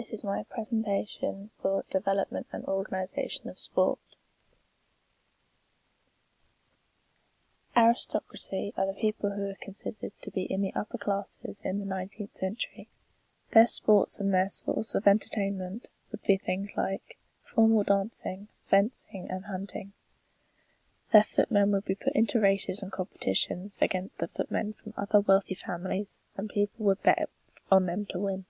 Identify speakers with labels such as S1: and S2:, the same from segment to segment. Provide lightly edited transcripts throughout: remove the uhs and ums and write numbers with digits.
S1: This is my presentation for development and organisation of sport. Aristocracy are the people who are considered to be in the upper classes in the 19th century. Their sports and their source of entertainment would be things like formal dancing, fencing and hunting. Their footmen would be put into races and competitions against the footmen from other wealthy families, and people would bet on them to win.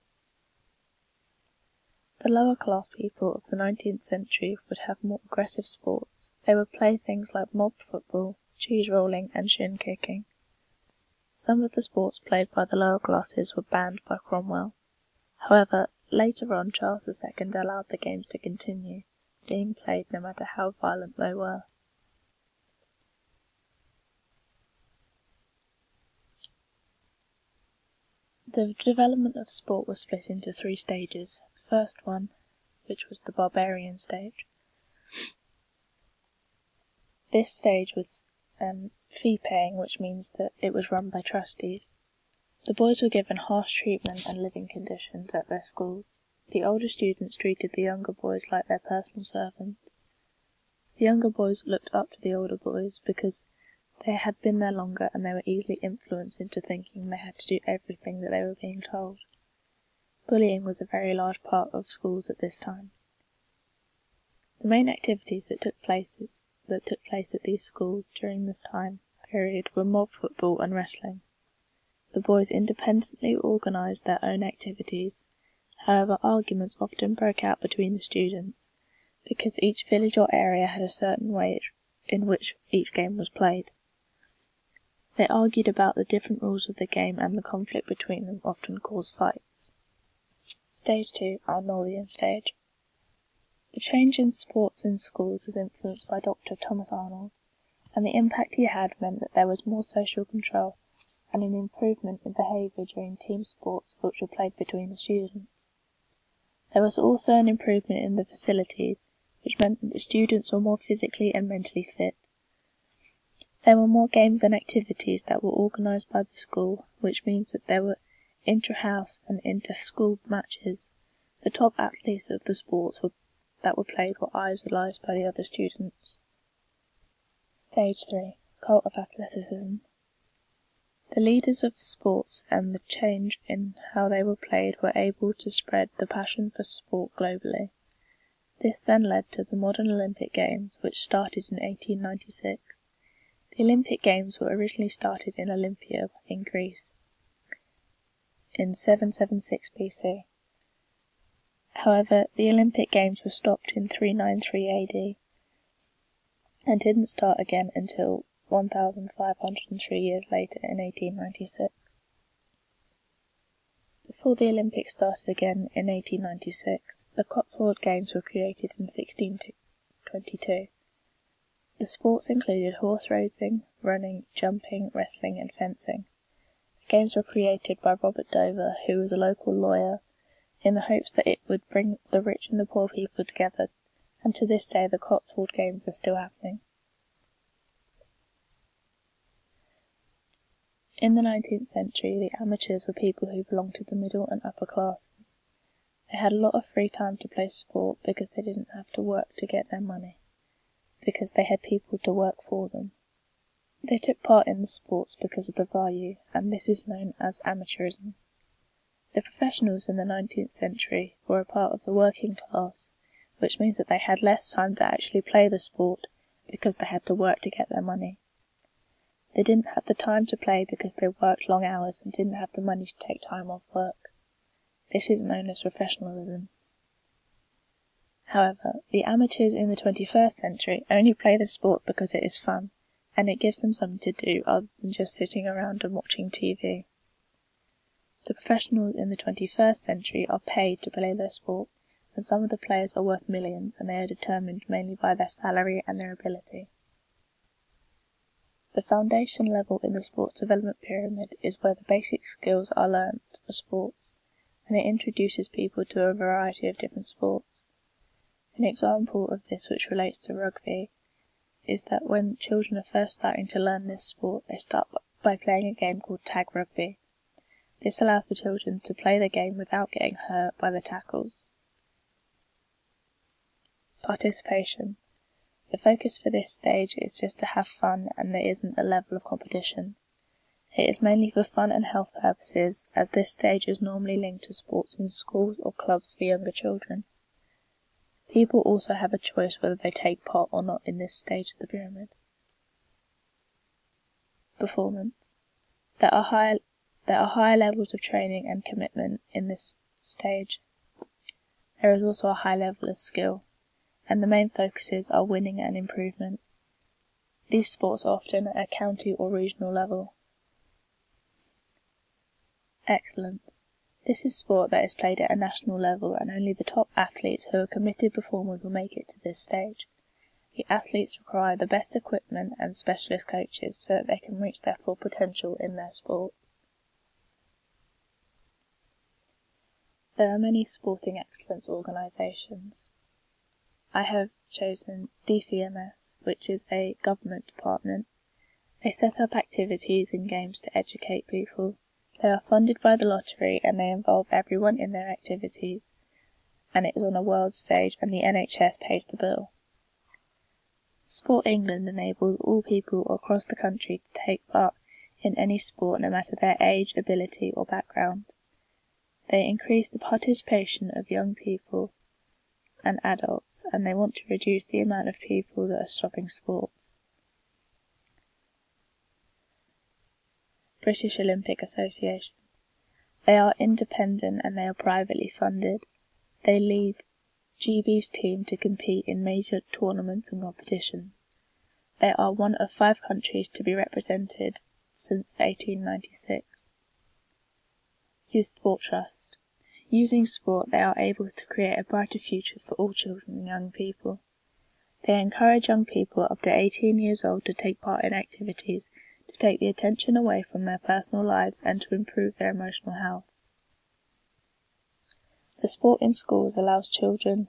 S1: The lower class people of the 19th century would have more aggressive sports. They would play things like mob football, cheese rolling and shin kicking. Some of the sports played by the lower classes were banned by Cromwell. However, later on Charles II allowed the games to continue, being played no matter how violent they were. The development of sport was split into three stages. The first one, which was the barbarian stage. This stage was fee-paying, which means that it was run by trustees. The boys were given harsh treatment and living conditions at their schools. The older students treated the younger boys like their personal servants. The younger boys looked up to the older boys because they had been there longer and they were easily influenced into thinking they had to do everything that they were being told. Bullying was a very large part of schools at this time. The main activities that took place at these schools during this time period were mob football and wrestling. The boys independently organised their own activities. However, arguments often broke out between the students because each village or area had a certain way in which each game was played. They argued about the different rules of the game, and the conflict between them often caused fights. Stage 2, Arnoldian stage. The change in sports in schools was influenced by Dr. Thomas Arnold, and the impact he had meant that there was more social control and an improvement in behaviour during team sports which were played between the students. There was also an improvement in the facilities, which meant that the students were more physically and mentally fit. There were more games and activities that were organised by the school, which means that there were intra-house and inter-school matches. The top athletes of the sports that were played were idolised by the other students. Stage 3, Cult of Athleticism. The leaders of sports and the change in how they were played were able to spread the passion for sport globally. This then led to the modern Olympic Games, which started in 1896. The Olympic Games were originally started in Olympia in Greece in 776 BC. However, the Olympic Games were stopped in 393 AD and didn't start again until 1,503 years later in 1896. Before the Olympics started again in 1896, the Cotswold Games were created in 1622. The sports included horse racing, running, jumping, wrestling and fencing. The games were created by Robert Dover, who was a local lawyer, in the hopes that it would bring the rich and the poor people together, and to this day the Cotswold Games are still happening. In the 19th century, the amateurs were people who belonged to the middle and upper classes. They had a lot of free time to play sport because they didn't have to work to get their money, because they had people to work for them. They took part in the sports because of the value, and this is known as amateurism. The professionals in the 19th century were a part of the working class, which means that they had less time to actually play the sport because they had to work to get their money. They didn't have the time to play because they worked long hours and didn't have the money to take time off work. This is known as professionalism. However, the amateurs in the 21st century only play the sport because it is fun, and it gives them something to do other than just sitting around and watching TV. The professionals in the 21st century are paid to play their sport, and some of the players are worth millions, and they are determined mainly by their salary and their ability. The foundation level in the sports development pyramid is where the basic skills are learned for sports, and it introduces people to a variety of different sports. An example of this which relates to rugby is that when children are first starting to learn this sport, they start by playing a game called tag rugby. This allows the children to play the game without getting hurt by the tackles. Participation. The focus for this stage is just to have fun, and there isn't a level of competition. It is mainly for fun and health purposes, as this stage is normally linked to sports in schools or clubs for younger children. People also have a choice whether they take part or not in this stage of the pyramid. Performance. There are higher levels of training and commitment in this stage. There is also a high level of skill, and the main focuses are winning and improvement. These sports are often at a county or regional level. Excellence. This is sport that is played at a national level, and only the top athletes who are committed performers will make it to this stage. The athletes require the best equipment and specialist coaches so that they can reach their full potential in their sport. There are many sporting excellence organisations. I have chosen DCMS, which is a government department. They set up activities and games to educate people. They are funded by the lottery and they involve everyone in their activities, and it is on a world stage and the NHS pays the bill. Sport England enables all people across the country to take part in any sport no matter their age, ability or background. They increase the participation of young people and adults, and they want to reduce the amount of people that are stopping sport. British Olympic Association. They are independent and they are privately funded. They lead GB's team to compete in major tournaments and competitions. They are one of 5 countries to be represented since 1896. Youth Sport Trust. Using sport, they are able to create a brighter future for all children and young people. They encourage young people up to 18 years old to take part in activities to take the attention away from their personal lives and to improve their emotional health. The sport in schools allows children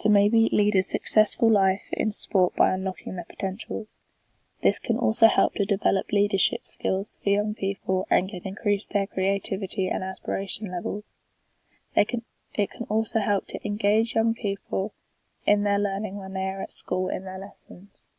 S1: to maybe lead a successful life in sport by unlocking their potentials. This can also help to develop leadership skills for young people and can increase their creativity and aspiration levels. It can also help to engage young people in their learning when they are at school in their lessons.